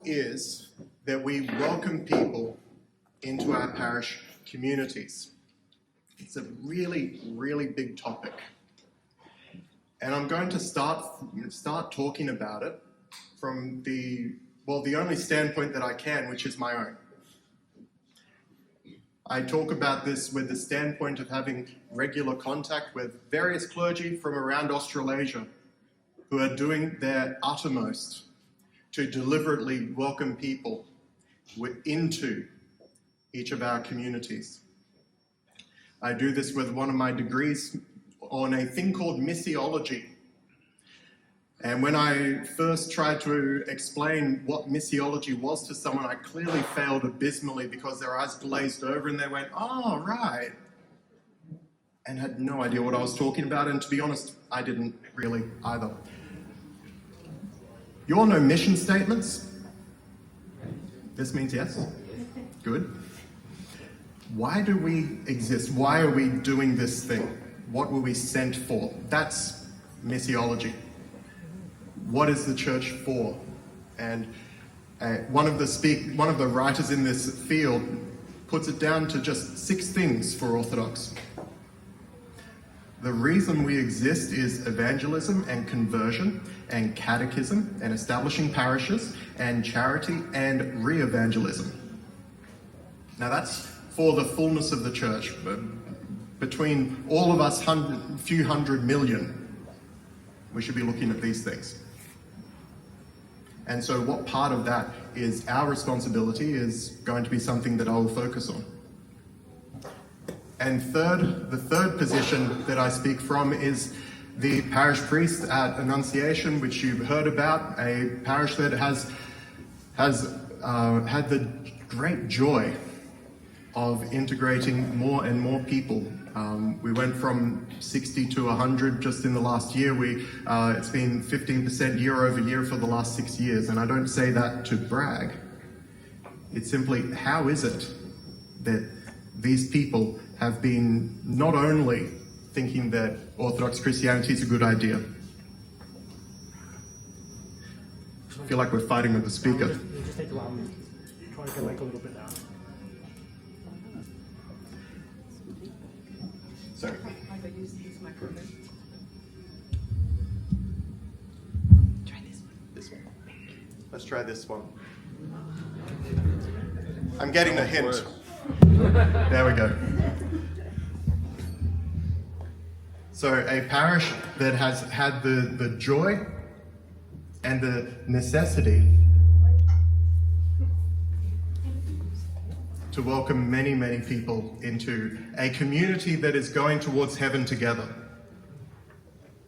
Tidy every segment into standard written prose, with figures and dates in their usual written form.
is that we welcome people into our parish communities. It's a really, really big topic. And I'm going to start talking about it from the only standpoint that I can, which is my own. I talk about this with the standpoint of having regular contact with various clergy from around Australasia who are doing their uttermost to deliberately welcome people into each of our communities. I do this with one of my degrees on a thing called missiology. And when I first tried to explain what missiology was to someone, I clearly failed abysmally because their eyes glazed over and they went, "Oh, right," and had no idea what I was talking about. And to be honest, I didn't really either. You all know mission statements? This means yes. Good. Why do we exist? Why are we doing this thing? What were we sent for? That's missiology. What is the church for? And one of the writers in this field puts it down to just 6 things for Orthodox. The reason we exist is evangelism and conversion and catechism and establishing parishes and charity and re-evangelism. Now that's for the fullness of the church. Between all of us, few hundred million, we should be looking at these things. And so what part of that is our responsibility is going to be something that I will focus on. And the third position that I speak from is the parish priest at Annunciation, which you've heard about, a parish that has had the great joy of integrating more and more people. We went from 60 to 100 just in the last year. It's been 15% year over year for the last 6 years, and I don't say that to brag. It's simply, how is it that these people have been not only thinking that Orthodox Christianity is a good idea? I feel like we're fighting with the speaker. Just take a while. Try to go like a little bit down. Sorry. Try this one. This one. Let's try this one. I'm getting a hint. There we go. So a parish that has had the joy and the necessity to welcome many, many people into a community that is going towards heaven together.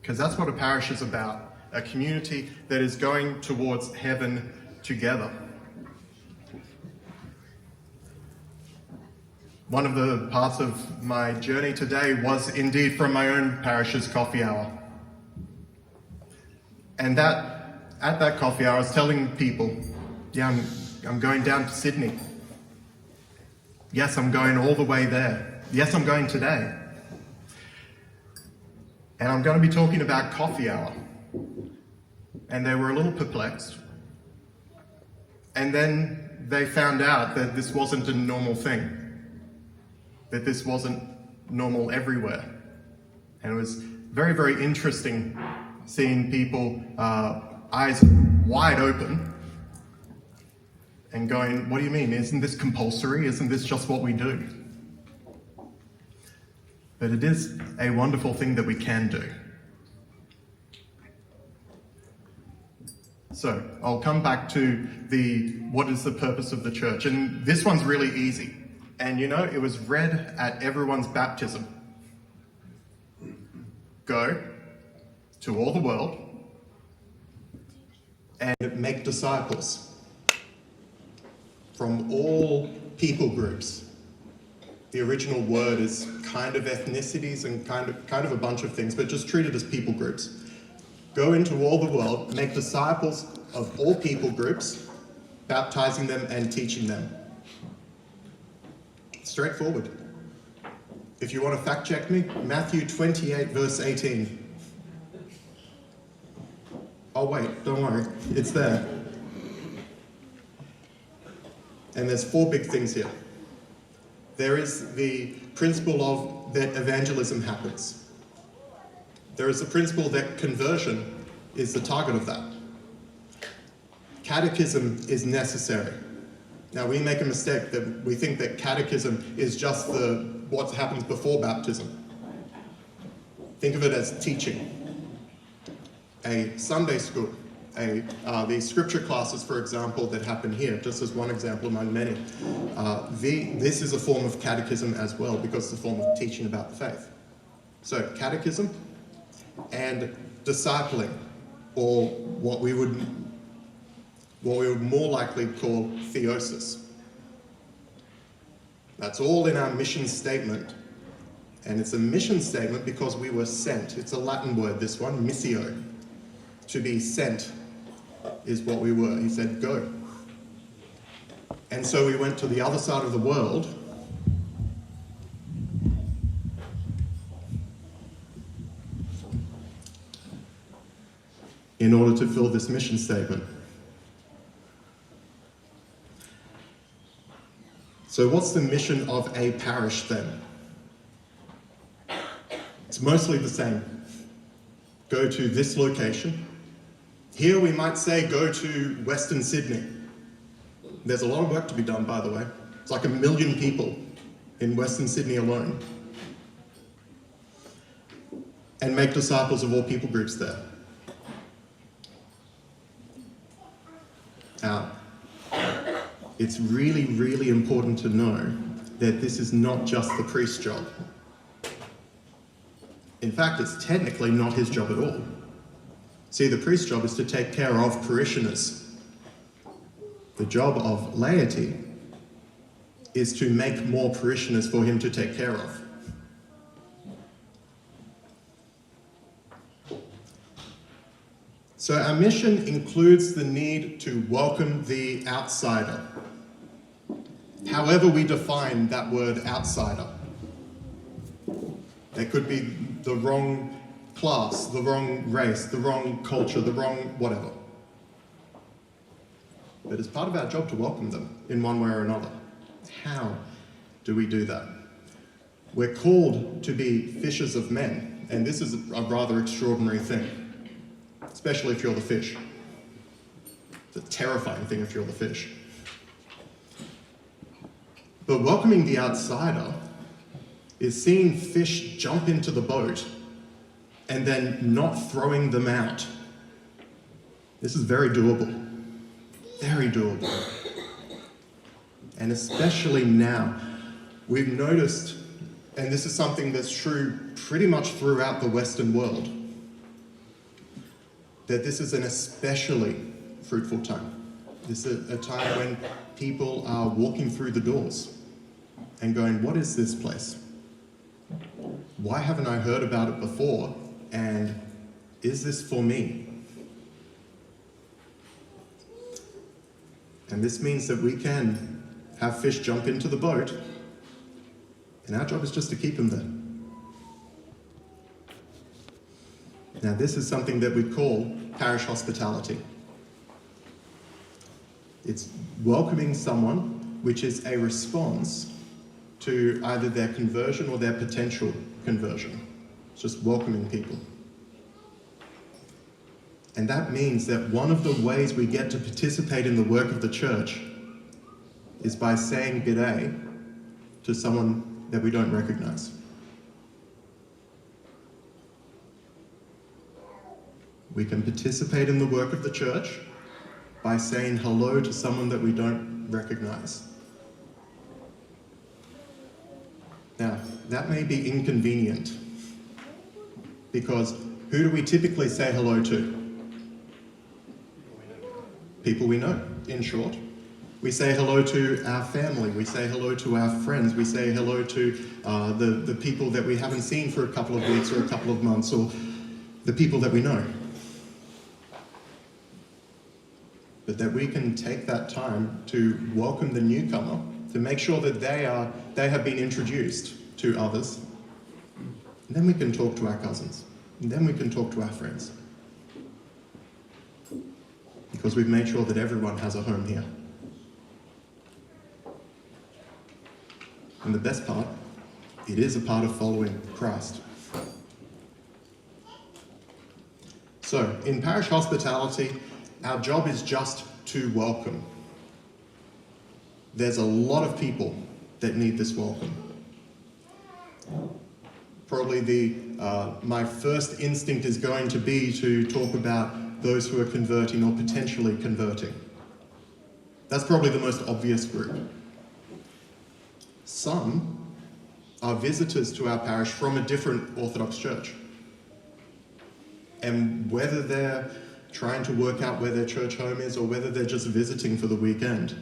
Because that's what a parish is about, a community that is going towards heaven together. One of the parts of my journey today was indeed from my own parish's coffee hour. And at that coffee hour, I was telling people, yeah, I'm going down to Sydney. Yes, I'm going all the way there. Yes, I'm going today. And I'm going to be talking about coffee hour. And they were a little perplexed. And then they found out that this wasn't a normal thing. That this wasn't normal everywhere. And it was very, very interesting seeing people eyes wide open and going, what do you mean? Isn't this compulsory? Isn't this just what we do? But it is a wonderful thing that we can do. So I'll come back to what is the purpose of the church? And this one's really easy. And you know, it was read at everyone's baptism. Go to all the world and make disciples from all people groups. The original word is kind of ethnicities and kind of a bunch of things, but just treat it as people groups. Go into all the world, make disciples of all people groups, baptizing them and teaching them. Straightforward. If you want to fact check me, Matthew 28 verse 18. Oh wait, don't worry, it's there. And there's 4 big things here. There is the principle of that evangelism happens. There is the principle that conversion is the target of that. Catechism is necessary. Now we make a mistake that we think that catechism is just what happens before baptism. Think of it as teaching. A Sunday school, the scripture classes, for example, that happen here, just as one example among many. This is a form of catechism as well, because it's a form of teaching about the faith. So catechism and discipling, or what we would more likely call theosis. That's all in our mission statement. And it's a mission statement because we were sent. It's a Latin word, this one, missio. To be sent is what we were. He said, go. And so we went to the other side of the world in order to fill this mission statement. So what's the mission of a parish then? It's mostly the same. Go to this location. Here we might say go to Western Sydney. There's a lot of work to be done, by the way. It's like 1 million people in Western Sydney alone. And make disciples of all people groups there. Now, it's really, really important to know that this is not just the priest's job. In fact, it's technically not his job at all. See, the priest's job is to take care of parishioners. The job of laity is to make more parishioners for him to take care of. So our mission includes the need to welcome the outsider. However we define that word outsider. There could be the wrong class, the wrong race, the wrong culture, the wrong whatever. But it's part of our job to welcome them in one way or another. How do we do that? We're called to be fishers of men, and this is a rather extraordinary thing, especially if you're the fish. It's a terrifying thing if you're the fish. But welcoming the outsider is seeing fish jump into the boat and then not throwing them out. This is very doable. Very doable. And especially now, we've noticed, and this is something that's true pretty much throughout the Western world, that this is an especially fruitful time. This is a time when people are walking through the doors and going, what is this place? Why haven't I heard about it before? And is this for me? And this means that we can have fish jump into the boat, and our job is just to keep them there. Now, this is something that we call parish hospitality. It's welcoming someone, which is a response to either their conversion or their potential conversion. It's just welcoming people. And that means that one of the ways we get to participate in the work of the church is by saying g'day to someone that we don't recognize. We can participate in the work of the church by saying hello to someone that we don't recognize. Now, that may be inconvenient, because who do we typically say hello to? People we know, in short. We say hello to our family, we say hello to our friends, we say hello to the people that we haven't seen for a couple of weeks or a couple of months, or the people that we know. But that we can take that time to welcome the newcomer, to make sure that they have been introduced to others. And then we can talk to our cousins. And then we can talk to our friends. Because we've made sure that everyone has a home here. And the best part, it is a part of following Christ. So, in parish hospitality, our job is just to welcome. There's a lot of people that need this welcome. Probably my first instinct is going to be to talk about those who are converting or potentially converting. That's probably the most obvious group. Some are visitors to our parish from a different Orthodox church. And whether they're trying to work out where their church home is or whether they're just visiting for the weekend,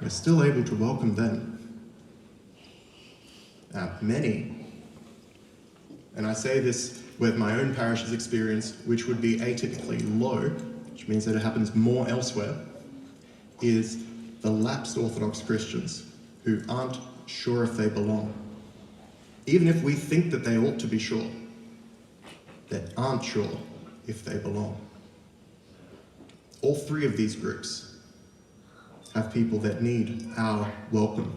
we're still able to welcome them. Many, and I say this with my own parish's experience, which would be atypically low, which means that it happens more elsewhere, is the lapsed Orthodox Christians who aren't sure if they belong. Even if we think that they ought to be sure, they aren't sure if they belong. All three of these groups have people that need our welcome.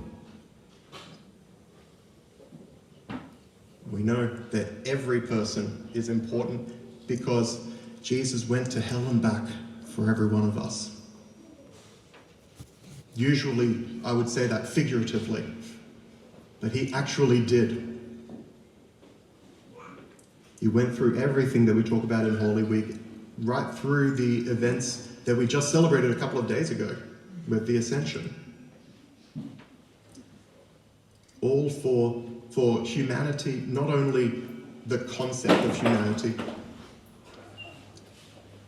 We know that every person is important because Jesus went to hell and back for every one of us. Usually, I would say that figuratively, but he actually did. He went through everything that we talk about in Holy Week, right through the events that we just celebrated a couple of days ago with the Ascension. All for humanity, not only the concept of humanity,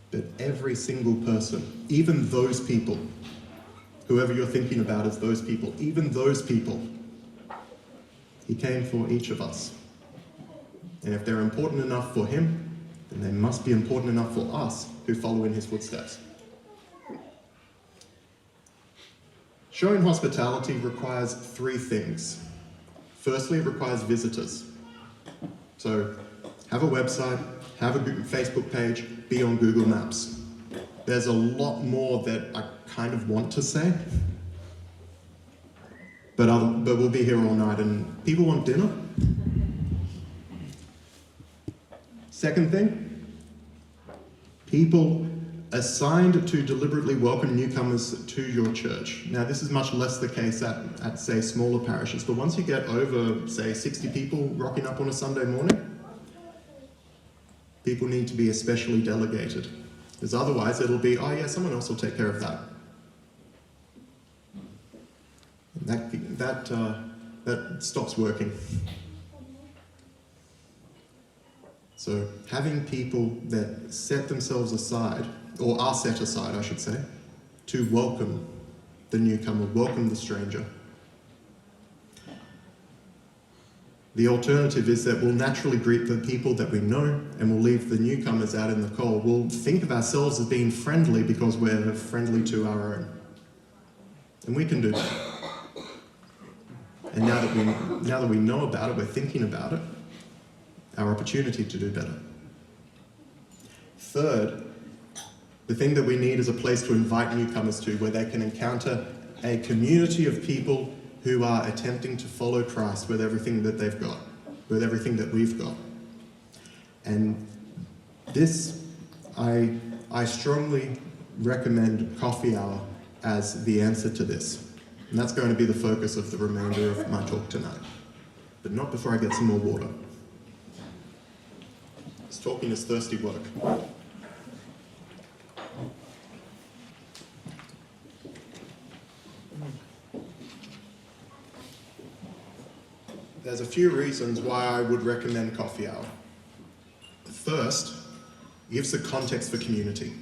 but every single person, even those people, whoever you're thinking about as those people, even those people, he came for each of us. And if they're important enough for him, then they must be important enough for us who follow in his footsteps. Showing hospitality requires three things. Firstly, it requires visitors. So have a website, have a Facebook page, be on Google Maps. There's a lot more that I kind of want to say, but we'll be here all night and people want dinner. Second thing, people assigned to deliberately welcome newcomers to your church. Now, this is much less the case at say, smaller parishes, but once you get over, say, 60 people rocking up on a Sunday morning, people need to be especially delegated, because otherwise it'll be, oh yeah, someone else will take care of that. And that stops working. So having people that set themselves aside, or are set aside, I should say, to welcome the newcomer, welcome the stranger. The alternative is that we'll naturally greet the people that we know and we'll leave the newcomers out in the cold. We'll think of ourselves as being friendly because we're friendly to our own. And we can do that. And now that we know about it, we're thinking about it, our opportunity to do better. Third, the thing that we need is a place to invite newcomers to where they can encounter a community of people who are attempting to follow Christ with everything that they've got, with everything that we've got. And this, I strongly recommend coffee hour as the answer to this. And that's going to be the focus of the remainder of my talk tonight. But not before I get some more water. This talking is thirsty work. There's a few reasons why I would recommend coffee hour. First, it gives the context for community.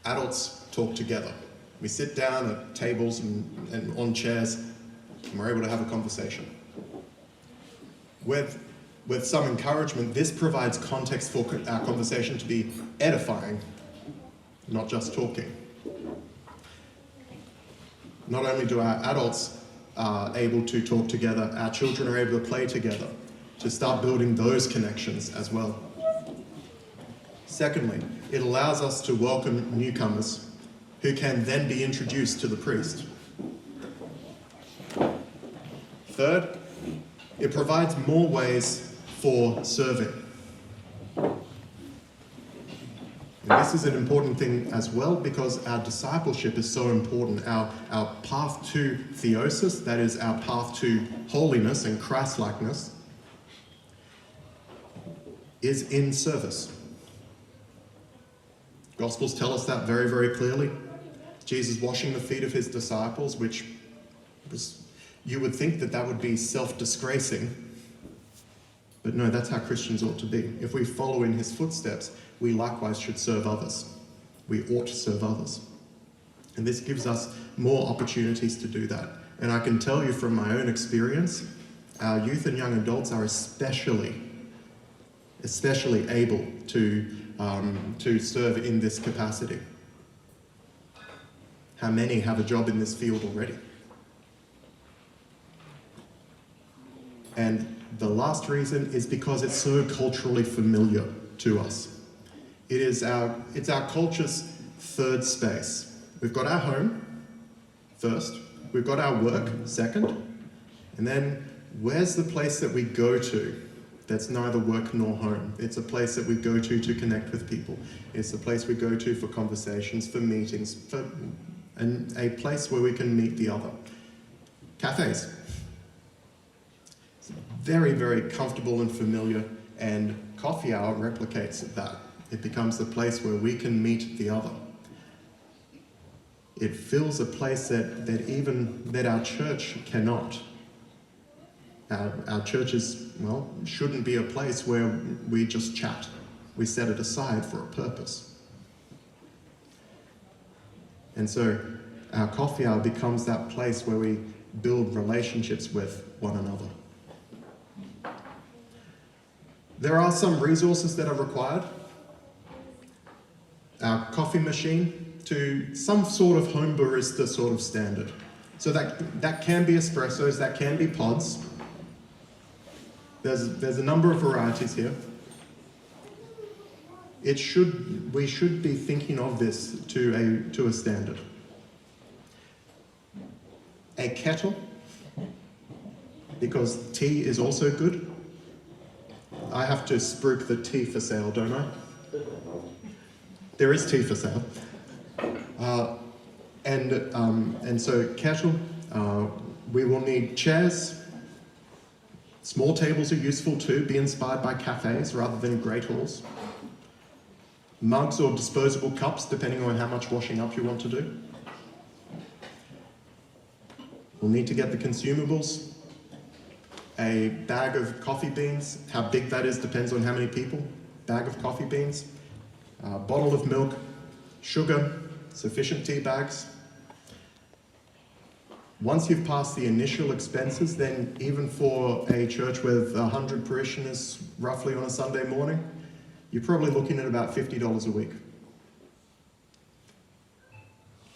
Adults talk together. We sit down at tables and on chairs, and we're able to have a conversation. With some encouragement, this provides context for our conversation to be edifying, not just talking. Not only do our adults able to talk together, our children are able to play together, to start building those connections as well. Secondly, it allows us to welcome newcomers who can then be introduced to the priest. Third, it provides more ways for serving. And this is an important thing as well because our discipleship is so important. Our path to theosis, that is our path to holiness and Christ-likeness, is in service. Gospels tell us that very, very clearly. Jesus washing the feet of his disciples, which was, you would think that would be self-disgracing. But no, that's how Christians ought to be. If we follow in his footsteps, we likewise should serve others. We ought to serve others. And this gives us more opportunities to do that. And I can tell you from my own experience, our youth and young adults are especially able to serve in this capacity. How many have a job in this field already? And the last reason is because it's so culturally familiar to us. It's our culture's third space. We've got our home first, we've got our work second, and then where's the place that we go to that's neither work nor home? It's a place that we go to connect with people. It's a place we go to for conversations, for meetings, and a place where we can meet the other. Cafes. It's very, very comfortable and familiar, and coffee hour replicates that. It becomes the place where we can meet the other. It fills a place that our church cannot. Our churches, shouldn't be a place where we just chat. We set it aside for a purpose. And so our coffee hour becomes that place where we build relationships with one another. There are some resources that are required. Our coffee machine to some sort of home barista sort of standard. So that can be espressos, that can be pods. There's a number of varieties here. We should be thinking of this to a standard. A kettle, because tea is also good. I have to spruik the tea for sale, don't I? There is tea for sale. And so kettle, we will need chairs. Small tables are useful too, be inspired by cafes rather than great halls. Mugs or disposable cups, depending on how much washing up you want to do. We'll need to get the consumables. A bag of coffee beans, how big that is depends on how many people. Bag of coffee beans, a bottle of milk, sugar, sufficient tea bags. Once you've passed the initial expenses, then even for a church with 100 parishioners roughly on a Sunday morning, you're probably looking at about $50 a week.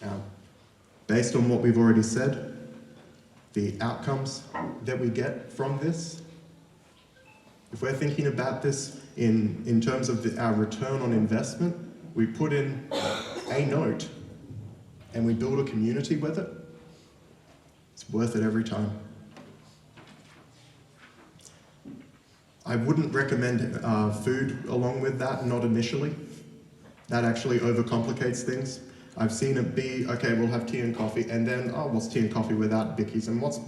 Now, based on what we've already said, the outcomes that we get from this, if we're thinking about this in terms of our return on investment, we put in a note and we build a community with it, it's worth it every time. I wouldn't recommend food along with that, not initially. That actually overcomplicates things. I've seen it be, okay, we'll have tea and coffee, and then, what's tea and coffee without bickies? And what's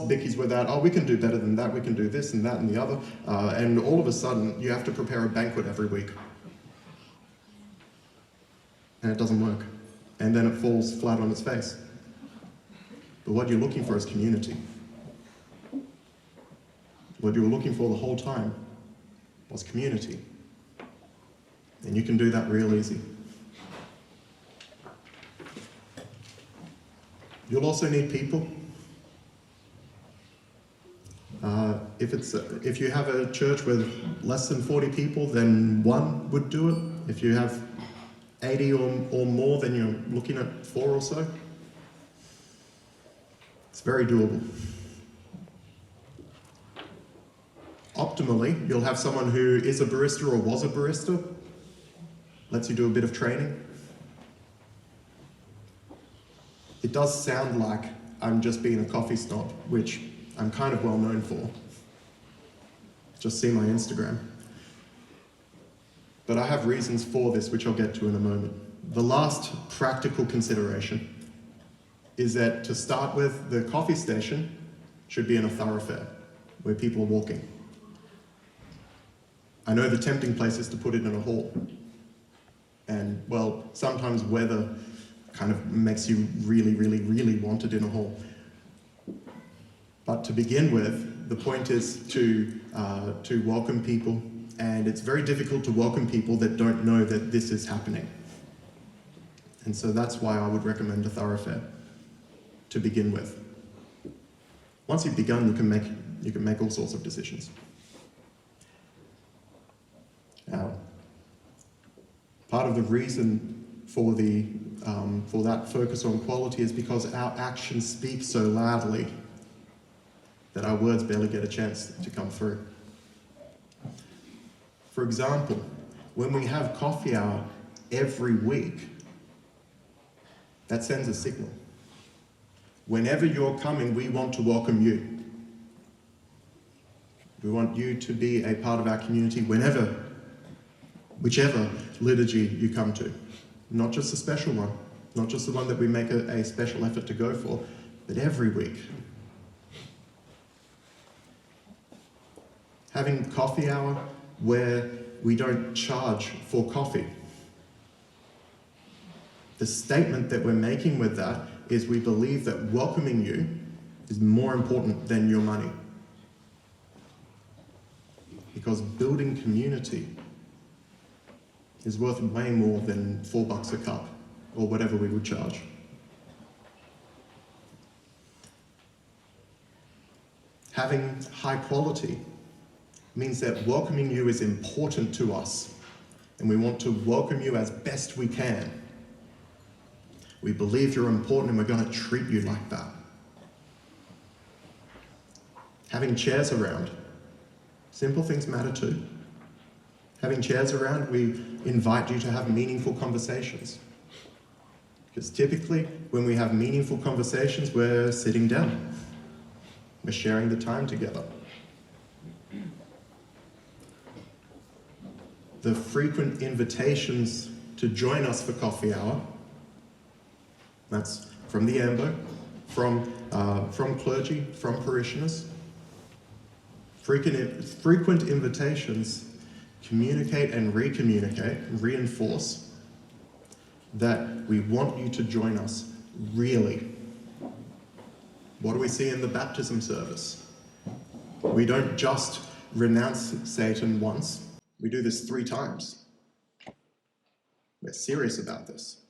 bickies without, we can do better than that, we can do this and that and the other. And all of a sudden, you have to prepare a banquet every week. And it doesn't work. And then it falls flat on its face. But what you're looking for is community. What you were looking for the whole time was community. And you can do that real easy. You'll also need people. If you have a church with less than 40 people, then one would do it. If you have 80 or more, then you're looking at 4 or so. It's very doable. Optimally, you'll have someone who is a barista or was a barista, lets you do a bit of training. It does sound like I'm just being a coffee snob, which I'm kind of well known for. Just see my Instagram. But I have reasons for this, which I'll get to in a moment. The last practical consideration is that, to start with, the coffee station should be in a thoroughfare where people are walking. I know the tempting place is to put it in a hall. And, well, sometimes weather kind of makes you really, really, really want it in a hall. But to begin with, the point is to welcome people, and it's very difficult to welcome people that don't know that this is happening. And so that's why I would recommend a thoroughfare to begin with. Once you've begun, you can make all sorts of decisions. Now, part of the reason for that focus on quality is because our actions speak so loudly that our words barely get a chance to come through. For example, when we have coffee hour every week, that sends a signal. Whenever you're coming, we want to welcome you. We want you to be a part of our community whichever liturgy you come to. Not just a special one, not just the one that we make a special effort to go for, but every week. Having coffee hour where we don't charge for coffee. The statement that we're making with that is we believe that welcoming you is more important than your money. Because building community is worth way more than $4 a cup or whatever we would charge. Having high quality means that welcoming you is important to us, and we want to welcome you as best we can. We believe you're important and we're going to treat you like that. Having chairs around. Simple things matter too. Having chairs around, we invite you to have meaningful conversations. Because typically, when we have meaningful conversations, we're sitting down. We're sharing the time together. The frequent invitations to join us for coffee hour, that's from the AMBO, from clergy, from parishioners. Frequent invitations communicate and recommunicate, reinforce that we want you to join us, really. What do we see in the baptism service? We don't just renounce Satan once, we do this 3 times. We're serious about this.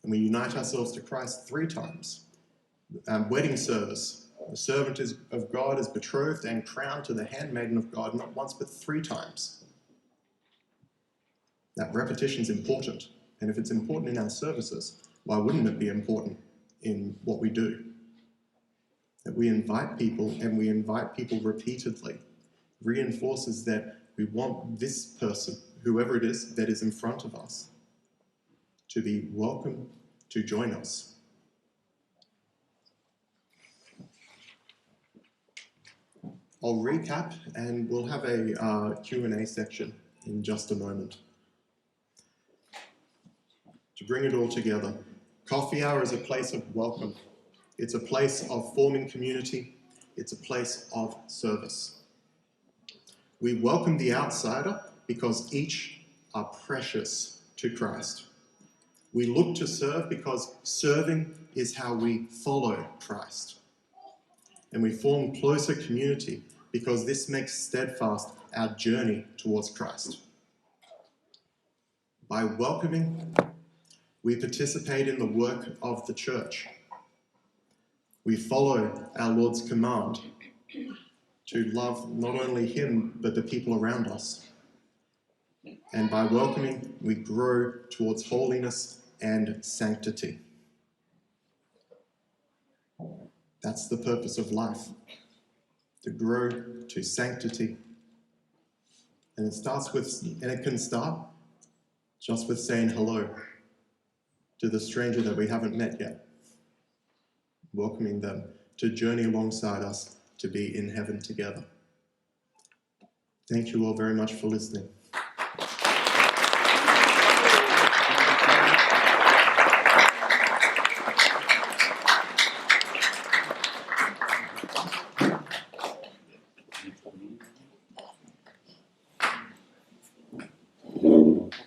And we unite ourselves to Christ 3 times. Wedding service, the servant of God is betrothed and crowned to the handmaiden of God, not once but 3 times. That repetition is important. And if it's important in our services, why wouldn't it be important in what we do? That we invite people, and we invite people repeatedly, reinforces that we want this person, whoever it is that is in front of us, to be welcome to join us. I'll recap, and we'll have a Q&A section in just a moment. To bring it all together, coffee hour is a place of welcome. It's a place of forming community. It's a place of service. We welcome the outsider because each are precious to Christ. We look to serve because serving is how we follow Christ. And we form closer community because this makes steadfast our journey towards Christ. By welcoming, we participate in the work of the church. We follow our Lord's command to love not only him, but the people around us. And by welcoming, we grow towards holiness and sanctity. That's the purpose of life, to grow to sanctity. And it can start just with saying hello to the stranger that we haven't met yet, welcoming them to journey alongside us to be in heaven together. Thank you all very much for listening.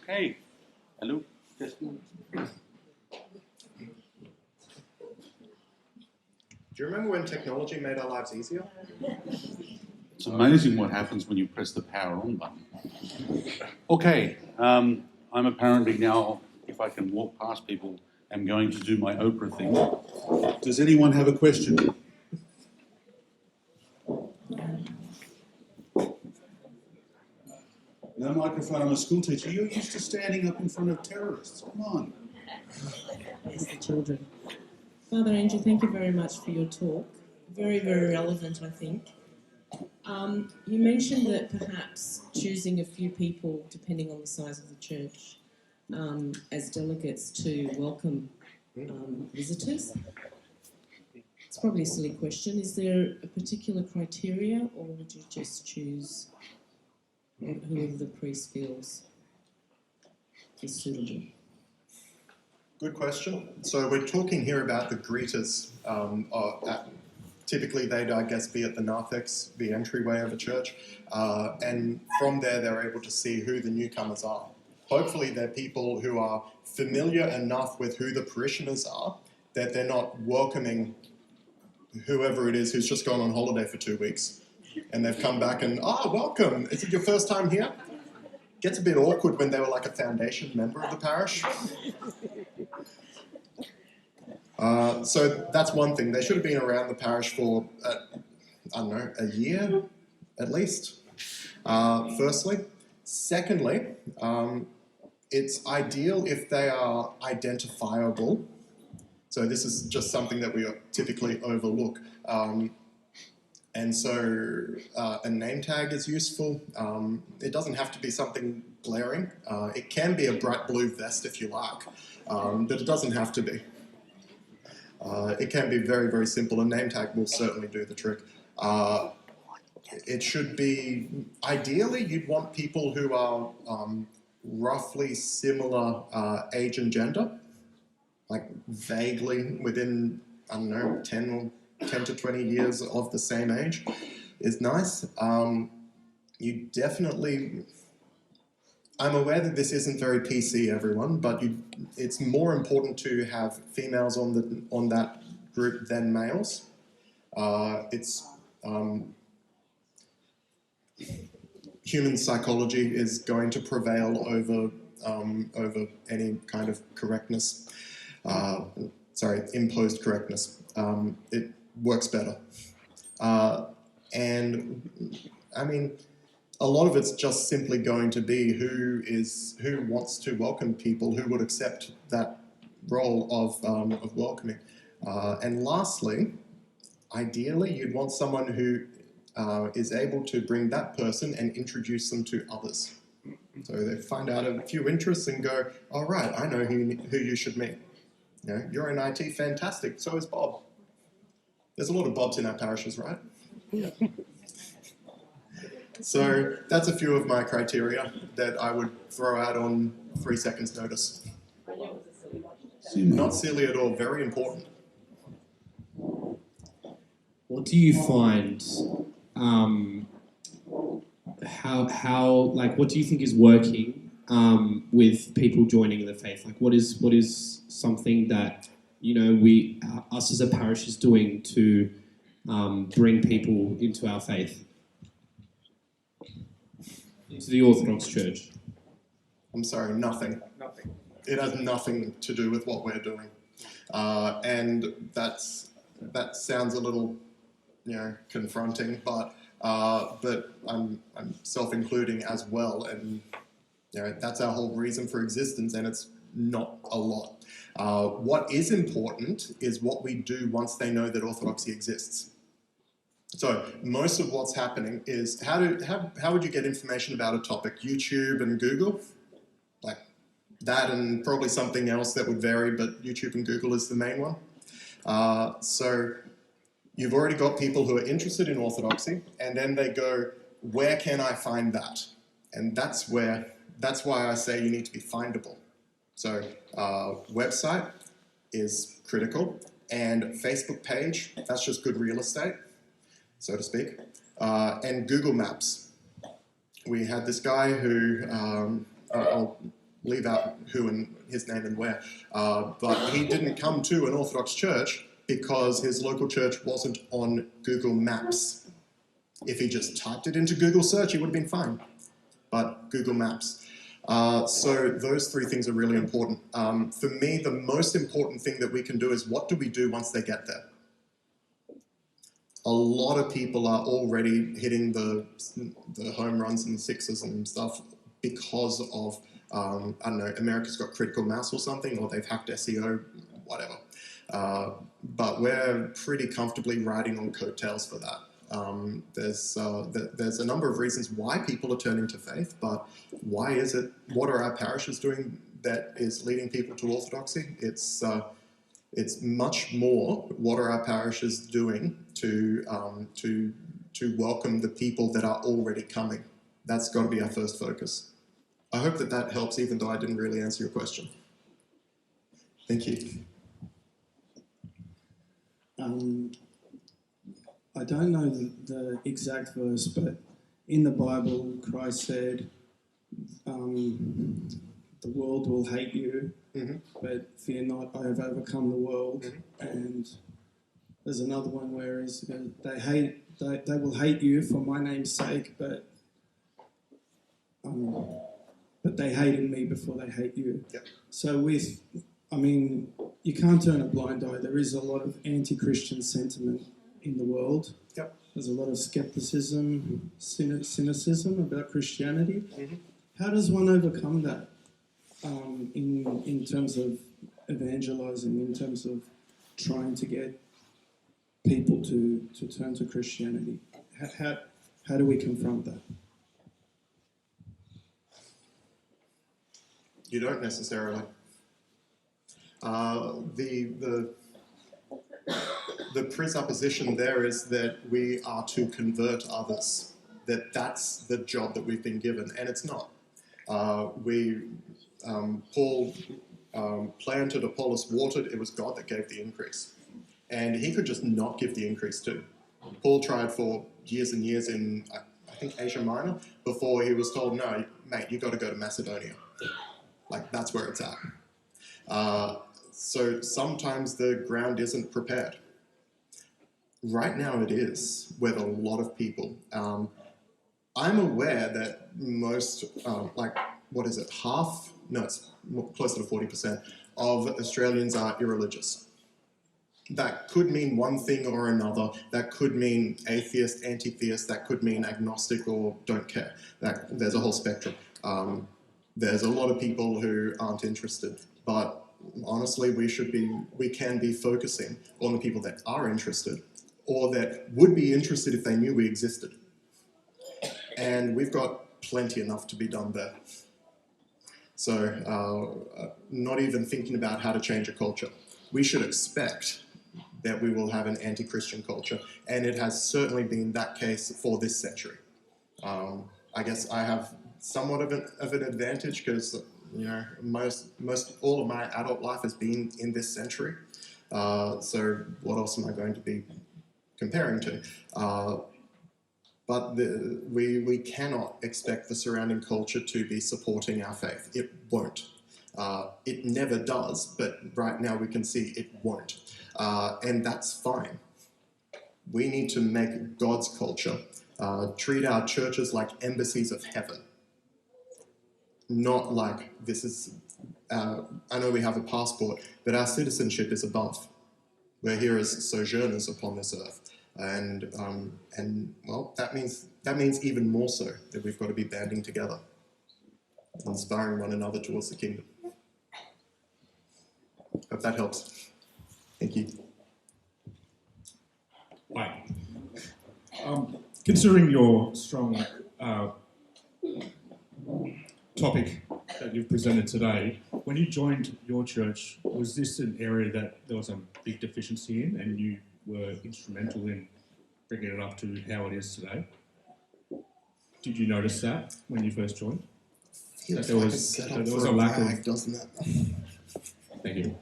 Okay. Hello, Justin. Do you remember when technology made our lives easier? It's amazing what happens when you press the power on button. Okay, I'm apparently now, if I can walk past people, am going to do my Oprah thing. Does anyone have a question? No microphone, I'm a school teacher. You're used to standing up in front of terrorists. Come on. It's the children. Father Andrew, thank you very much for your talk. Very, very relevant, I think. You mentioned that perhaps choosing a few people, depending on the size of the church, as delegates to welcome visitors. It's probably a silly question. Is there a particular criteria, or would you just choose whoever the priest feels is suitable? Good question. So we're talking here about the greeters. Typically they'd, I guess, be at the narthex, the entryway of a church, and from there they're able to see who the newcomers are. Hopefully they're people who are familiar enough with who the parishioners are that they're not welcoming whoever it is who's just gone on holiday for 2 weeks and they've come back and, welcome, is it your first time here? Gets a bit awkward when they were like a foundation member of the parish. So that's one thing. They should have been around the parish for, I don't know, a year at least, firstly. Secondly, it's ideal if they are identifiable. So this is just something that we typically overlook. And so a name tag is useful. It doesn't have to be something glaring. It can be a bright blue vest if you like, but it doesn't have to be. It can be very, very simple. A name tag will certainly do the trick. It should be, ideally, you'd want people who are roughly similar age and gender, like vaguely within, I don't know, 10 to 20 years of the same age is nice. You definitely, I'm aware that this isn't very PC, everyone, but it's more important to have females on that group than males. Human psychology is going to prevail over any kind of correctness. Imposed correctness. It works better. And I mean, a lot of it's just simply going to be who wants to welcome people, who would accept that role of welcoming. And lastly, ideally, you'd want someone who is able to bring that person and introduce them to others. So they find out a few interests and go, all right, I know who you should meet. You know, you're in IT, fantastic, so is Bob. There's a lot of Bobs in our parishes, right? Yeah. So that's a few of my criteria that I would throw out on 3 seconds notice. Not silly at all, very important. What do you find, what do you think is working with people joining the faith? Like, what is something that, us as a parish is doing to bring people into our faith, into the Orthodox Church? I'm sorry, nothing. Nothing. It has nothing to do with what we're doing. And that sounds a little, confronting, but I'm self-including as well, and that's our whole reason for existence, and it's not a lot. What is important is what we do once they know that Orthodoxy exists. So most of what's happening is how would you get information about a topic? YouTube and Google, like that, and probably something else that would vary, but YouTube and Google is the main one. So You've already got people who are interested in Orthodoxy, and then they go, where can I find that? And that's why I say you need to be findable. So website is critical, and Facebook page, that's just good real estate, so to speak, and Google Maps. We had this guy who, I'll leave out who and his name and where, but he didn't come to an Orthodox church because his local church wasn't on Google Maps. If he just typed it into Google search, he would have been fine, but Google Maps. So those three things are really important. For me, the most important thing that we can do is what do we do once they get there? A lot of people are already hitting the home runs and sixes and stuff because of, I don't know, America's got critical mass or something, or they've hacked SEO, whatever. But we're pretty comfortably riding on coattails for that. There's a number of reasons why people are turning to faith, but why is it? What are our parishes doing that is leading people to Orthodoxy? It's much more. What are our parishes doing to welcome the people that are already coming? That's got to be our first focus. I hope that helps, even though I didn't really answer your question. Thank you. I don't know the exact verse, but in the Bible, Christ said, the world will hate you, but fear not, I have overcome the world. And there's another one where they will hate you for my name's sake, but they hated me before they hate you. Yep. So you can't turn a blind eye. There is a lot of anti-Christian sentiment in the world. Yep. There's a lot of skepticism, cynicism about Christianity. How does one overcome that in terms of evangelizing, in terms of trying to get people to turn to Christianity? How do we confront that? You don't necessarily. The presupposition there is that we are to convert others, that's the job that we've been given, and it's not. Paul planted, Apollos watered, it was God that gave the increase. And he could just not give the increase too. Paul tried for years and years in, I think, Asia Minor, before he was told, no, mate, you've got to go to Macedonia. Like, that's where it's at. So sometimes the ground isn't prepared. Right now it is, with a lot of people. I'm aware that most, it's closer to 40% of Australians are irreligious. That could mean one thing or another. That could mean atheist, anti-theist. That could mean agnostic or don't care. There's a whole spectrum. There's a lot of people who aren't interested, but honestly, we can be focusing on the people that are interested, or that would be interested if they knew we existed. And we've got plenty enough to be done there. So not even thinking about how to change a culture. We should expect that we will have an anti-Christian culture, and it has certainly been that case for this century. I guess I have somewhat of an advantage because most all of my adult life has been in this century. So what else am I going to be comparing to? But we cannot expect the surrounding culture to be supporting our faith. It won't. It never does, but right now we can see it won't. And that's fine. We need to make God's culture, treat our churches like embassies of heaven. Not like this is, I know we have a passport, but our citizenship is above. We're here as sojourners upon this earth. And well, that means even more so that we've got to be banding together, inspiring one another towards the kingdom. Hope that helps. Thank you. Hi. Considering your strong topic that you've presented today, when you joined your church, was this an area that there was a big deficiency in and you were instrumental in bringing it up to how it is today. Did you notice that when you first joined? Feels There like was- a setup there was for a a lack of- brag, doesn't it? Thank you.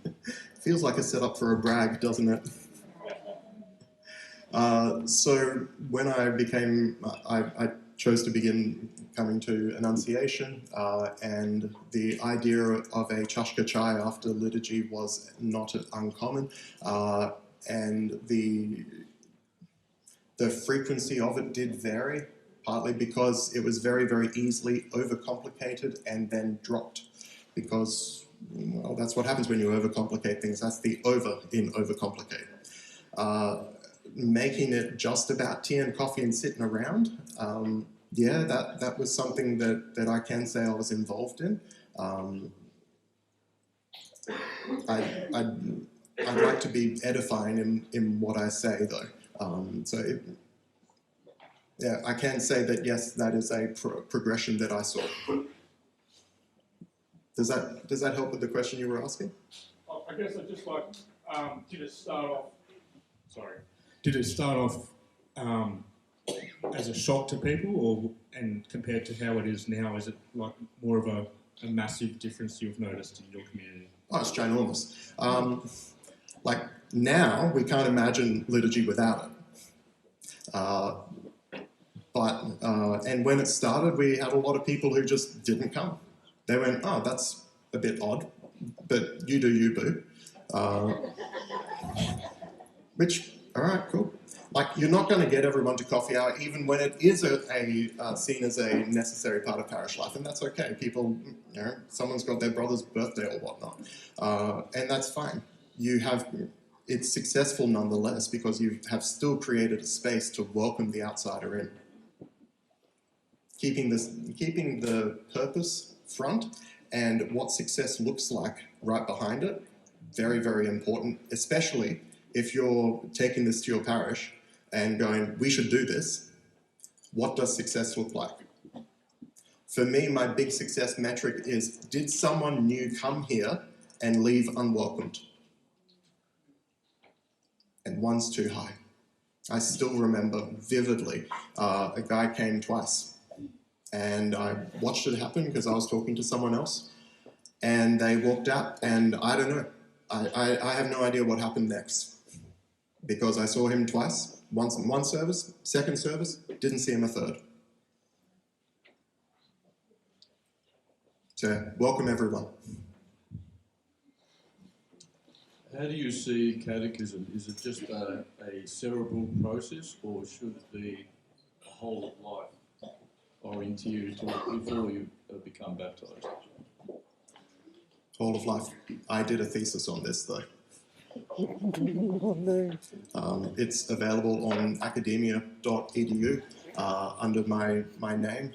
Feels like a setup for a brag, doesn't it? So when I chose to begin coming to Annunciation, and the idea of a chashka chai after liturgy was not uncommon, and the frequency of it did vary, partly because it was very, very easily overcomplicated and then dropped, because, well, that's what happens when you overcomplicate things. That's the over in overcomplicate. Making it just about tea and coffee and sitting around, yeah, that was something that I can say I was involved in. I'd like to be edifying in what I say, though. Yeah, I can say that, yes, that is a progression that I saw. Does that help with the question you were asking? I guess I'd just like, did it start off as a shock to people, and compared to how it is now, is it like more of a massive difference you've noticed in your community? Oh, it's ginormous. Like now, we can't imagine liturgy without it. And when it started, we had a lot of people who just didn't come. They went, oh, that's a bit odd, but you do you, boo. Which, all right, cool. Like, you're not going to get everyone to coffee hour, even when it is seen as a necessary part of parish life, and that's okay. People, someone's got their brother's birthday or whatnot, and that's fine. It's successful nonetheless because you have still created a space to welcome the outsider in. Keeping the purpose front and what success looks like right behind it, very, very important, especially if you're taking this to your parish and going, we should do this. What does success look like? For me, my big success metric is, did someone new come here and leave unwelcomed? And one's too high. I still remember vividly, a guy came twice. And I watched it happen because I was talking to someone else. And they walked out, and I don't know. I have no idea what happened next. Because I saw him twice, once in one service, second service, didn't see him a third. So, welcome everyone. How do you see catechism? Is it just a cerebral process, or should it be a whole of life oriented before you become baptised? Whole of life. I did a thesis on this though. It's available on academia.edu under my name.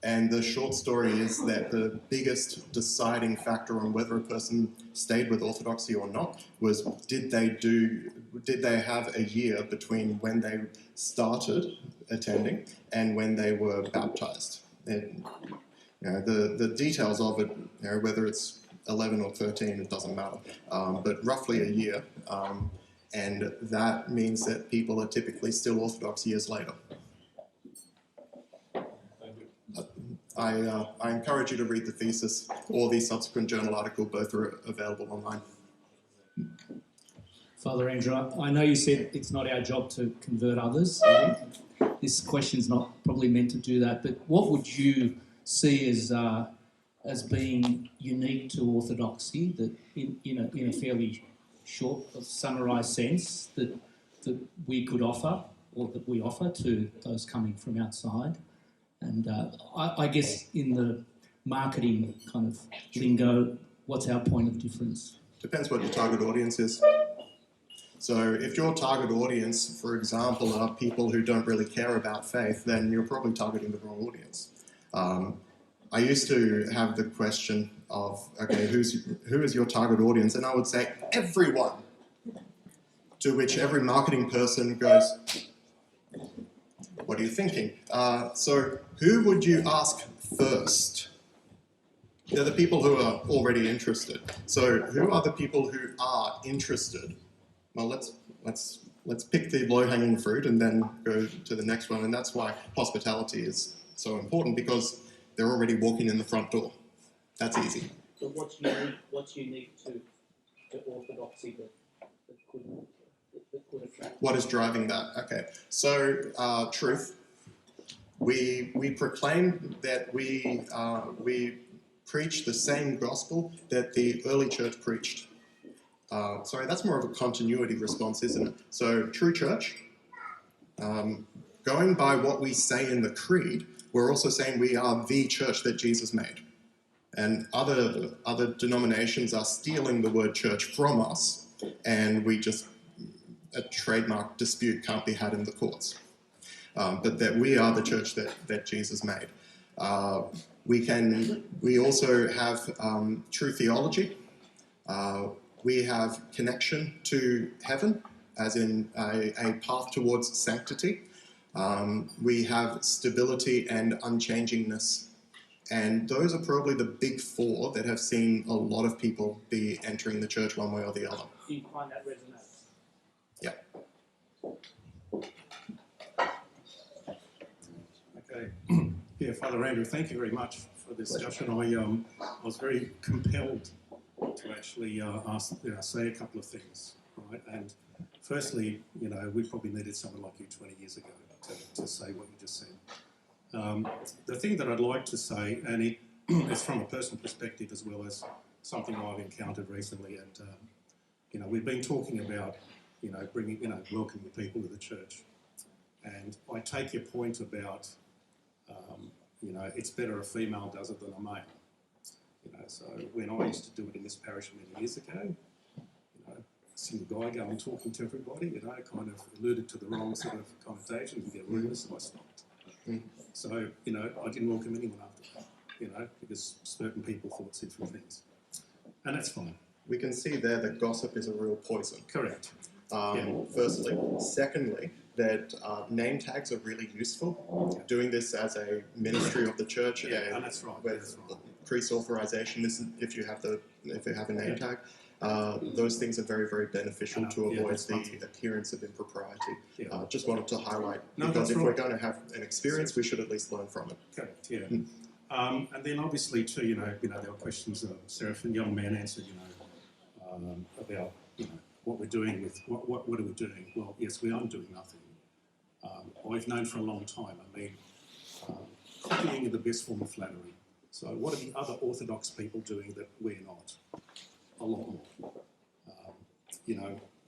And the short story is that the biggest deciding factor on whether a person stayed with Orthodoxy or not was did they have a year between when they started attending and when they were baptized. And, the details of it, whether it's 11 or 13, it doesn't matter, but roughly a year, and that means that people are typically still Orthodox years later. I encourage you to read the thesis or the subsequent journal article. Both are available online. Father Andrew, I know you said it's not our job to convert others. This question's not probably meant to do that, but what would you see as being unique to Orthodoxy that in a fairly short, summarised sense that we could offer, or that we offer to those coming from outside? And I guess in the marketing kind of lingo, what's our point of difference? Depends what your target audience is. So if your target audience, for example, are people who don't really care about faith, then you're probably targeting the wrong audience. I used to have the question of, okay, who is your target audience? And I would say everyone, to which every marketing person goes, what are you thinking? So who would you ask first? They're the people who are already interested. So who are the people who are interested? Well, let's let's pick the low-hanging fruit and then go to the next one. And that's why hospitality is so important, because they're already walking in the front door. That's easy. But what's unique to Orthodoxy that could attract? What is driving that? Okay, so truth. We proclaim that we preach the same gospel that the early church preached. Sorry, that's more of a continuity response, isn't it? So, true church, going by what we say in the creed, we're also saying we are the church that Jesus made. And other denominations are stealing the word church from us, and a trademark dispute can't be had in the courts. But that we are the church that Jesus made. We also have true theology. We have connection to heaven, as in a path towards sanctity. We have stability and unchangingness. And those are probably the big four that have seen a lot of people be entering the church one way or the other. Do you find that resonates? Yeah. Okay. Yeah, Father Andrew, thank you very much for this discussion. I was very compelled to actually say a couple of things, right? And firstly, we probably needed someone like you 20 years ago to say what you just said. The thing that I'd like to say, and it's from a personal perspective as well as something I've encountered recently, and we've been talking about bringing welcoming people to the church, and I take your point about it's better a female does it than a male. So when I used to do it in this parish many years ago, a single guy going talking to everybody, kind of alluded to the wrong sort of connotation, you get rudeness, so I stopped. So, I didn't welcome anyone after that, because certain people thought different things. And that's fine. We can see there that gossip is a real poison. Correct. Firstly. Secondly, that name tags are really useful. Doing this as a ministry of the church, and that's right. With priest authorization, this is, if you have a name tag, those things are very, very beneficial to avoid the appearance of impropriety. Just wanted to highlight, because if we're going to have an experience, we should at least learn from it. Correct. Yeah. And then obviously too, there were questions Seraphin, young man, answered, about what we're doing with what are we doing? Well, yes, we aren't doing nothing. I've known for a long time. Copying is the best form of flattery. So what are the other Orthodox people doing that we're not? A lot more.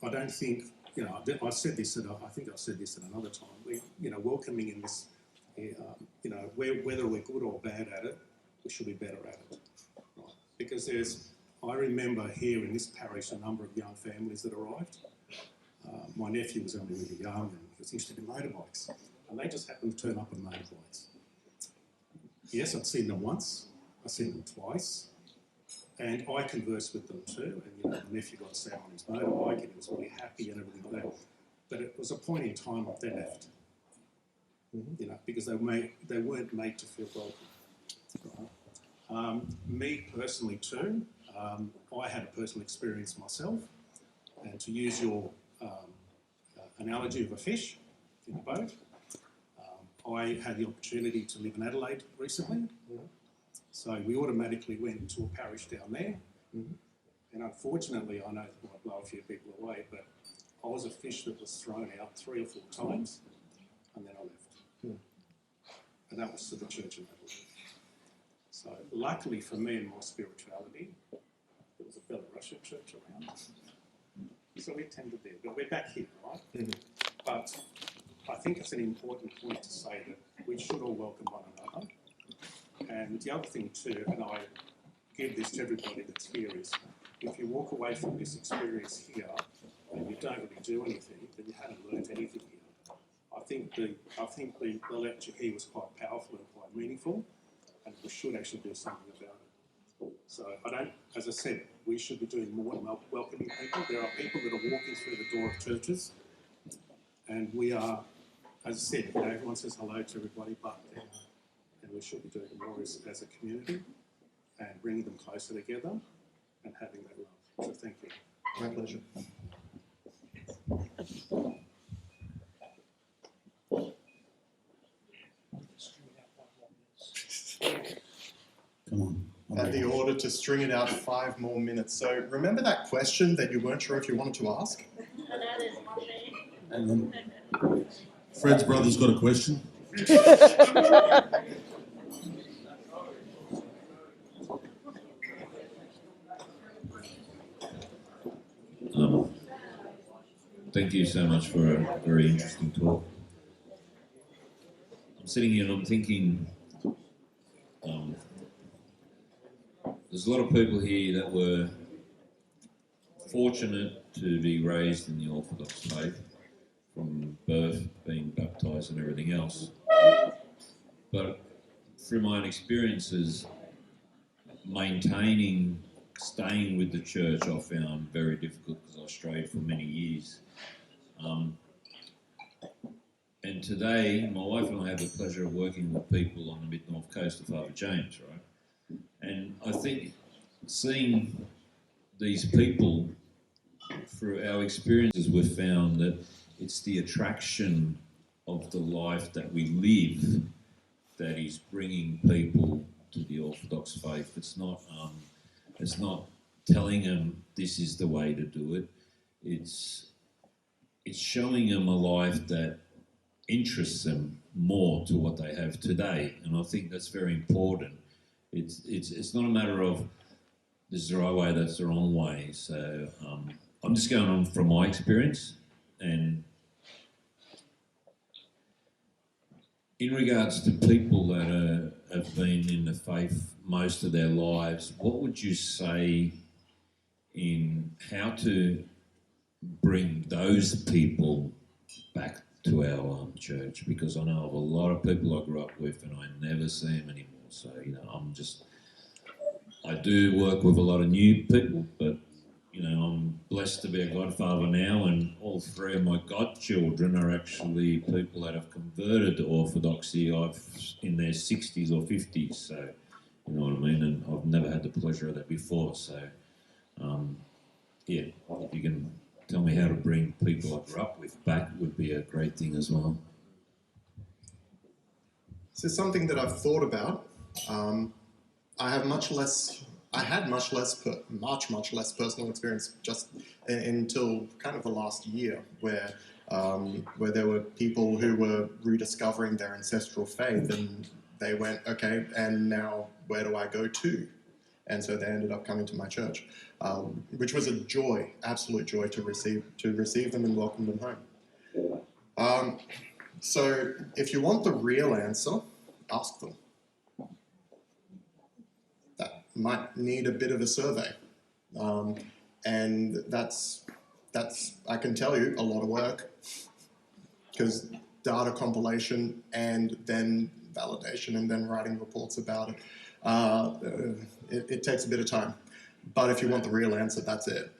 I don't think, I said this, and I think I've said this at another time. Welcoming in this, whether we're good or bad at it, we should be better at it. Right? Because I remember here in this parish a number of young families that arrived. My nephew was only really young and he was interested in motorbikes, and they just happened to turn up on motorbikes. Yes, I'd seen them once, I'd seen them twice, and I conversed with them too, and my nephew got sat on his motorbike and he was really happy and everything like that. But it was a point in time they left, because they weren't made to feel welcome. Right? Me personally too, I had a personal experience myself, and to use your analogy of a fish in a boat, I had the opportunity to live in Adelaide recently, so we automatically went to a parish down there, and unfortunately, I know it might blow a few people away, but I was a fish that was thrown out 3 or 4 times, and then I left. And that was to the church in Adelaide. So luckily for me and my spirituality, there was a Belarusian church around. So we attended there, but we're back here, right? But I think it's an important point to say that we should all welcome one another. And the other thing too, and I give this to everybody that's here, is if you walk away from this experience here and you don't really do anything, then you haven't learned anything here. I think the lecture here was quite powerful and quite meaningful, and we should actually do something about it. So as I said, we should be doing more in welcoming people. There are people that are walking through the door of churches, and we are, as I said, everyone says hello to everybody, but and we should be doing more as a community and bringing them closer together and having that love. So thank you. My pleasure. Come on. Had the order to string it out 5 more minutes. So remember that question that you weren't sure if you wanted to ask? Hang on. Fred's brother's got a question. Thank you so much for a very interesting talk. I'm sitting here and I'm thinking, there's a lot of people here that were fortunate to be raised in the Orthodox faith, from birth, being baptised and everything else. But through my own experiences, staying with the church I found very difficult because I strayed for many years. And today, my wife and I have the pleasure of working with people on the mid-north coast of Father James, right? And I think seeing these people, through our experiences, we've found that it's the attraction of the life that we live that is bringing people to the Orthodox faith. It's not telling them this is the way to do it. It's showing them a life that interests them more to what they have today, and I think that's very important. It's not a matter of this is the right way, that's the wrong way. So I'm just going on from my experience, and in regards to people that have been in the faith most of their lives, what would you say in how to bring those people back to our church? Because I know of a lot of people I grew up with and I never see them anymore. So, I do work with a lot of new people, but, I'm blessed to be a godfather now, and all 3 of my godchildren are actually people that have converted to Orthodoxy in their 60s or 50s. So, you know what I mean? And I've never had the pleasure of that before. So, if you can tell me how to bring people I grew up with back would be a great thing as well. This is something that I've thought about. I had much less personal experience just until kind of the last year, where there were people who were rediscovering their ancestral faith, and they went, okay, and now where do I go to? And so they ended up coming to my church, which was a joy, absolute joy to receive them and welcome them home. So if you want the real answer, ask them. That might need a bit of a survey. And that's, I can tell you, a lot of work, because data compilation and then validation and then writing reports about it, it takes a bit of time. But if you want the real answer, that's it.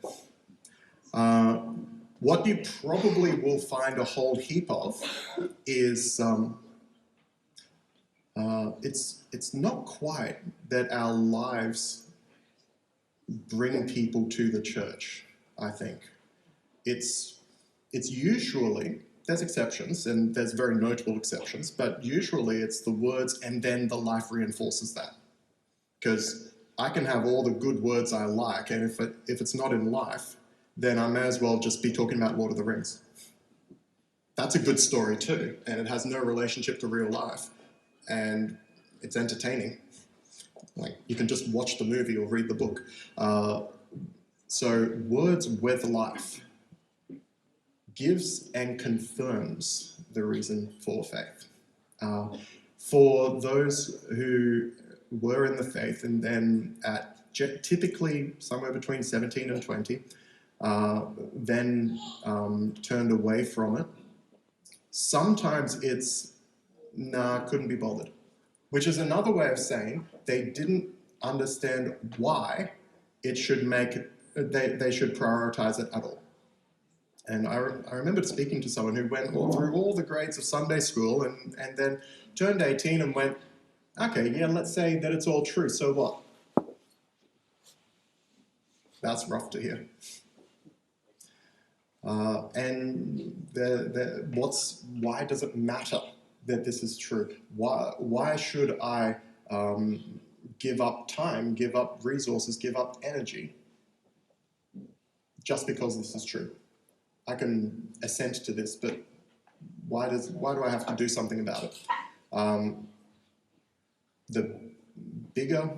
What you probably will find a whole heap of is it's not quite that our lives bring people to the church, I think. It's usually, there's exceptions, and there's very notable exceptions, but usually it's the words and then the life reinforces that. Because I can have all the good words I like, and if it's not in life, then I may as well just be talking about Lord of the Rings. That's a good story too, and it has no relationship to real life, and it's entertaining. Like, you can just watch the movie or read the book. So words with life gives and confirms the reason for faith. For those who were in the faith and then at typically somewhere between 17 and 20, then turned away from it, sometimes it's, nah, couldn't be bothered. Which is another way of saying they didn't understand why it should they should prioritize it at all. And I remember speaking to someone who went through all the grades of Sunday school and then turned 18 and went, okay, yeah, let's say that it's all true, so what? That's rough to hear. Why does it matter that this is true? Why should I give up time, give up resources, give up energy just because this is true? I can assent to this, but why do I have to do something about it? The bigger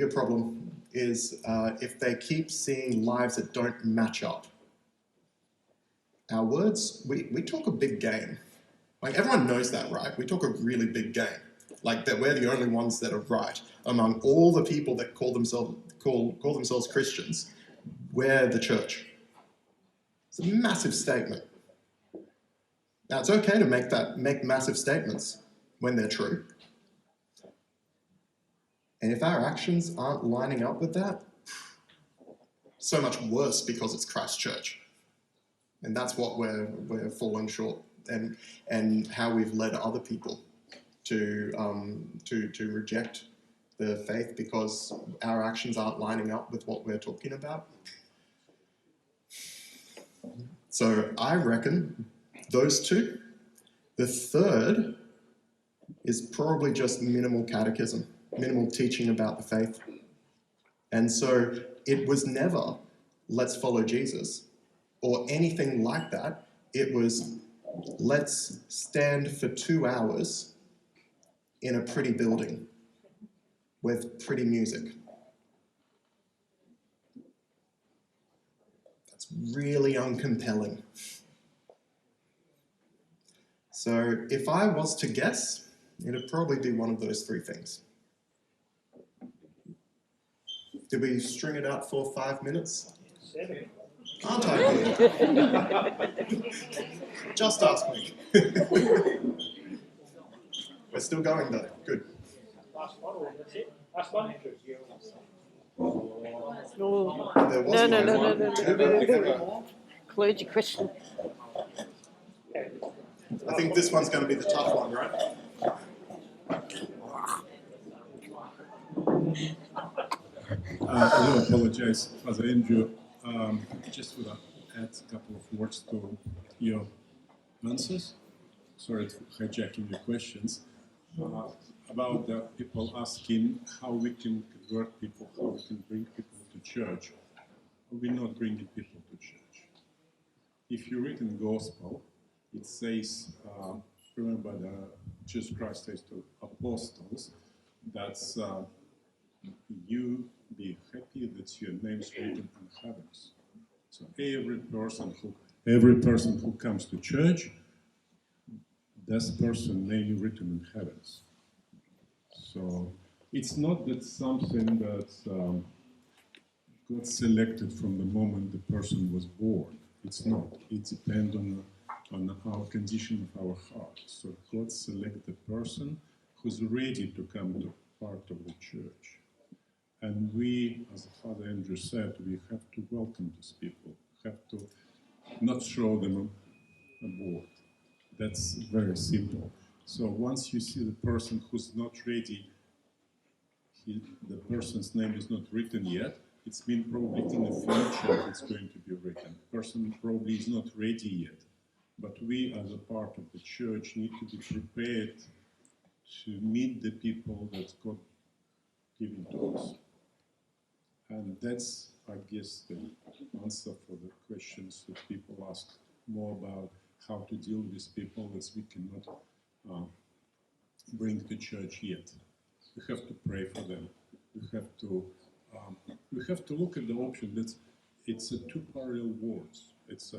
problem is if they keep seeing lives that don't match up. Our words, we talk a big game. Like, everyone knows that, right? We talk a really big game. Like, that we're the only ones that are right. Among all the people that call themselves Christians, we're the church. It's a massive statement. Now, it's okay to make massive statements when they're true. And if our actions aren't lining up with that, so much worse because it's Christ's church. And that's what we're falling short, and how we've led other people to reject the faith because our actions aren't lining up with what we're talking about. So I reckon those two. The third is probably just minimal catechism, minimal teaching about the faith. And so it was never, let's follow Jesus, or anything like that. It was, let's stand for 2 hours in a pretty building with pretty music. That's really uncompelling. So if I was to guess, it'd probably be one of those 3 things. Did we string it out for 5 minutes? 7. Aren't I good? Just ask me. We're still going though. Good. Last one, or that's it? Last one? There was No. Clergy question. I think this one's going to be the tough one, right? I do apologize, Father Andrew. Just want to add a couple of words to your answers. Sorry for hijacking your questions. About the people asking how we can convert people, how we can bring people to church. We're not bringing people to church. If you read in the Gospel, it says, remember Jesus Christ says to apostles, that you be happy that your name is written in heavens. So every person who comes to church, that's person name written in heavens. So it's not that something that got selected from the moment the person was born. It's not. It depends on our condition of our heart. So God selects the person who's ready to come to part of the church. And we, as Father Andrew said, we have to welcome these people, have to not throw them aboard. That's very simple. So once you see the person who's not ready, the person's name is not written yet, it's mean probably in the future it's going to be written. The person probably is not ready yet. But we, as a part of the church, need to be prepared to meet the people that God given to us. And that's, I guess, the answer for the questions that people ask more about how to deal with people that we cannot bring to church yet. We have to pray for them. We have to look at the option that it's a 2 parallel worlds. It's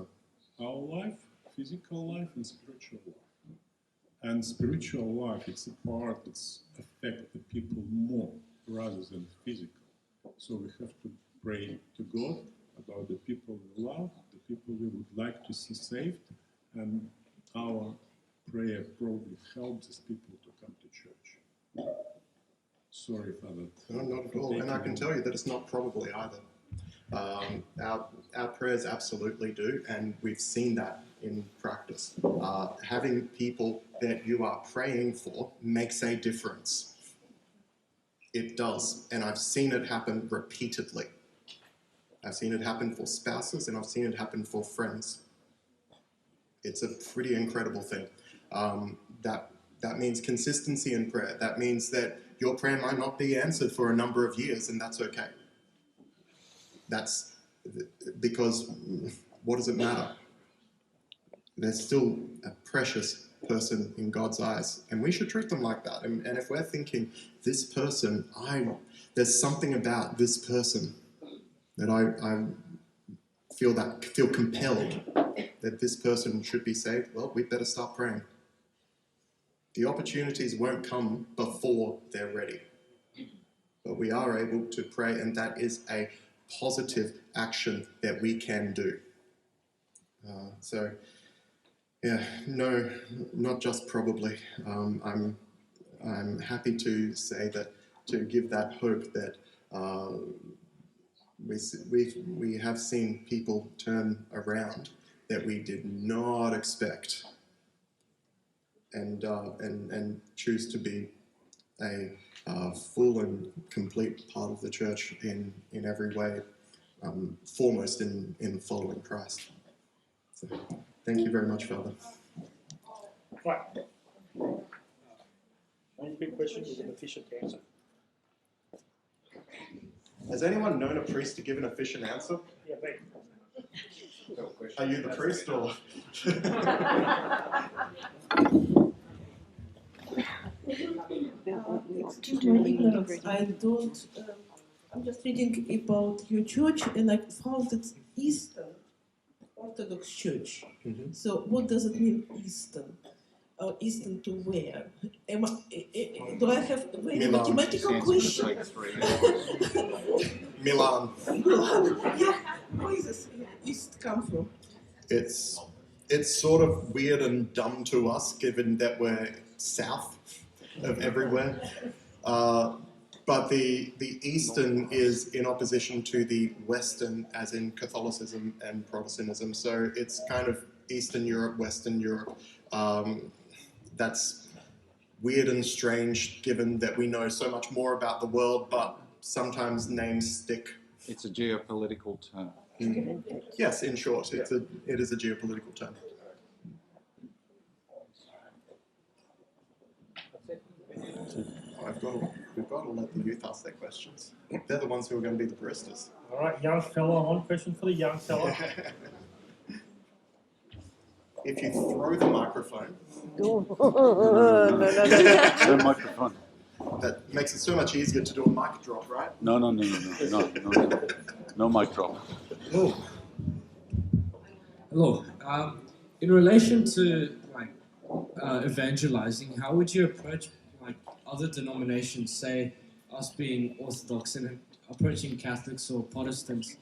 our life, physical life, and spiritual life. And spiritual life, it's a part that affects the people more rather than physical. So we have to pray to God about the people we love, the people we would like to see saved, and our prayer probably helps these people to come to church. Sorry, Father. No, not at all. And I can tell you that it's not probably either. Our prayers absolutely do, and we've seen that in practice. Having people that you are praying for makes a difference. It does, and I've seen it happen repeatedly. I've seen it happen for spouses, and I've seen it happen for friends. It's a pretty incredible thing. That means consistency in prayer. That means that your prayer might not be answered for a number of years, and that's okay. That's because what does it matter? They're still a precious person in God's eyes, and we should treat them like that. And if we're thinking, this person, there's something about this person that I feel compelled that this person should be saved, well, we better start praying. The opportunities won't come before they're ready. But we are able to pray, and that is a positive action that we can do. Yeah, no, not just probably. I'm happy to say that, to give that hope that we have seen people turn around that we did not expect, and choose to be a full and complete part of the church in every way, foremost in following Christ. So, thank you very much, Father. Right. Any big question with an efficient answer? Has anyone known a priest to give an efficient answer? Yeah, me. Are you the priest or? Excuse my ignorance. I don't. I'm just reading about your church, and I found it's Eastern Orthodox Church. Mm-hmm. So, what does it mean, Eastern? Eastern to where? Do I have a mathematical question? Milan. Yeah. Where is this East come from? It's sort of weird and dumb to us, given that we're south of everywhere. But the Eastern is in opposition to the Western, as in Catholicism and Protestantism. So it's kind of Eastern Europe, Western Europe. That's weird and strange, given that we know so much more about the world, but sometimes names stick. It's a geopolitical term. Mm. Yes, in short, it is a geopolitical term. We've got to let the youth ask their questions. They're the ones who are going to be the baristas. All right, young fella, one question for the young fella. If you throw the microphone... No. No microphone. That makes it so much easier to do a mic drop, right? No mic drop. Oh. Hello. In relation to evangelizing, how would you approach other denominations, say us being Orthodox and approaching Catholics or Protestants,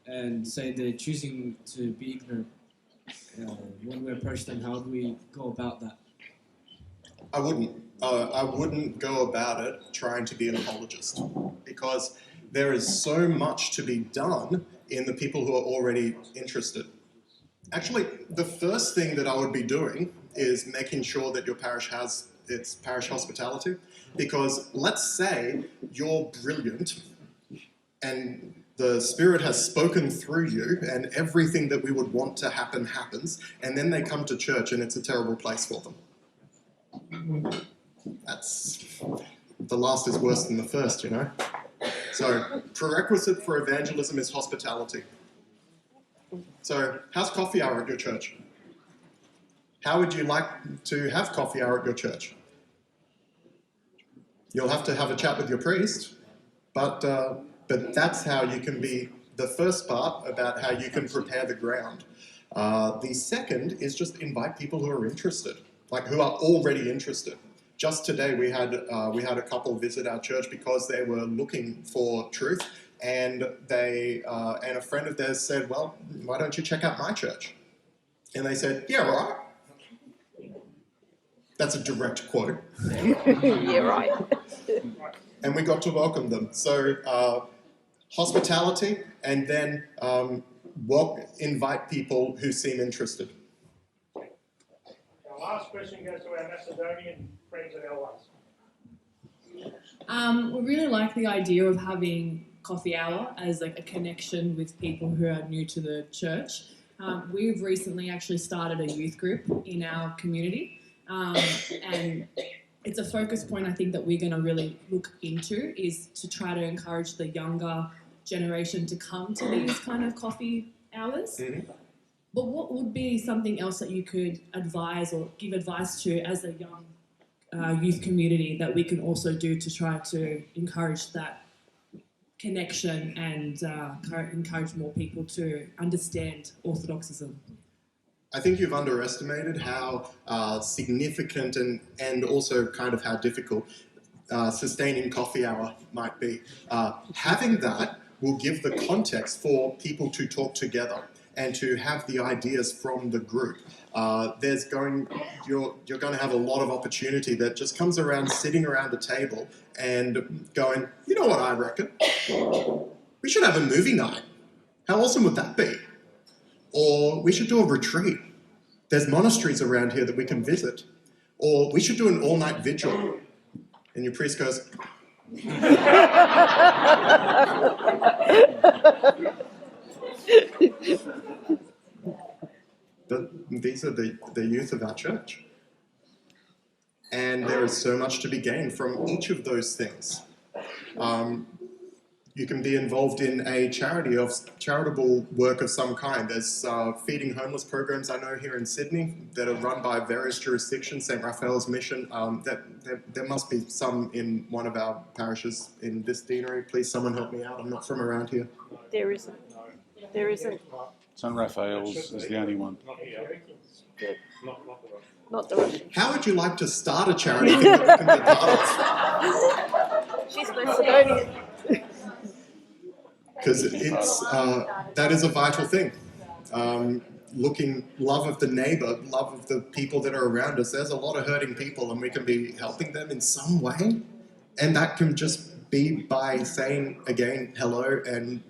and say they're choosing to be ignorant? When we approach them, how do we go about that? I wouldn't go about it trying to be an apologist, because there is so much to be done in the people who are already interested. Actually, the first thing that I would be doing is making sure that your parish has its parish hospitality, because let's say you're brilliant and the Spirit has spoken through you and everything that we would want to happen happens, and then they come to church and it's a terrible place for them. That's, the last is worse than the first, you know? So, prerequisite for evangelism is hospitality. So, how's coffee hour at your church? How would you like to have coffee hour at your church? You'll have to have a chat with your priest, but that's how you can be the first part about how you can prepare the ground. The second is just invite people who are interested, who are already interested. Just today we had a couple visit our church because they were looking for truth, and a friend of theirs said, "Well, why don't you check out my church?" And they said, "Yeah, right." That's a direct quote. Yeah, right. And we got to welcome them. So hospitality, and then invite people who seem interested. Our last question goes to our Macedonian friends and allies. We really like the idea of having coffee hour as like a connection with people who are new to the church. We've recently actually started a youth group in our community, and it's a focus point I think that we're going to really look into, is to try to encourage the younger generation to come to these kind of coffee hours. But what would be something else that you could advise or give advice to as a young youth community that we can also do to try to encourage that connection and encourage more people to understand Orthodoxism? I think you've underestimated how significant and also kind of how difficult sustaining coffee hour might be. Having that will give the context for people to talk together and to have the ideas from the group. You're going to have a lot of opportunity that just comes around sitting around the table and going, you know what I reckon? We should have a movie night. How awesome would that be? Or we should do a retreat. There's monasteries around here that we can visit. Or we should do an all-night vigil. And your priest goes, these are the youth of our church. And there is so much to be gained from each of those things. You can be involved in a charitable work of some kind. There's feeding homeless programs I know here in Sydney that are run by various jurisdictions, St. Raphael's Mission. There must be some in one of our parishes in this deanery. Please, someone help me out. I'm not from around here. There isn't. There isn't. St. Raphael's is the only one. Not the Russian. How would you like to start a charity thing that we can be part of? She's Macedonian. Because that is a vital thing. Love of the neighbour, love of the people that are around us. There's a lot of hurting people and we can be helping them in some way. And that can just be by saying, again, hello and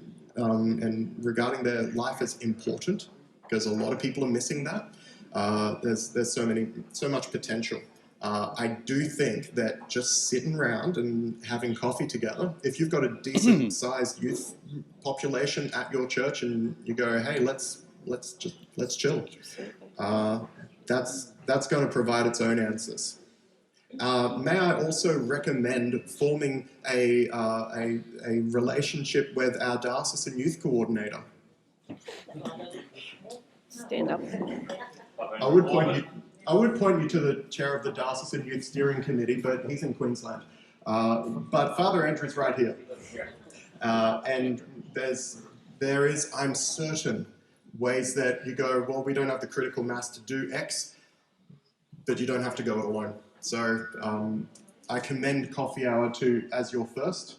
regarding their life as important, because a lot of people are missing that. There's so much potential. I do think that just sitting around and having coffee together, if you've got a decent sized youth population at your church and you go, hey, let's chill, that's going to provide its own answers. May I also recommend forming a relationship with our diocesan youth coordinator? Stand up. I would point you to the chair of the Diocesan Youth Steering Committee, but he's in Queensland. But Father Andrew's right here. And there is, I'm certain, ways that you go, well, we don't have the critical mass to do X, but you don't have to go it alone. So I commend coffee hour as your first.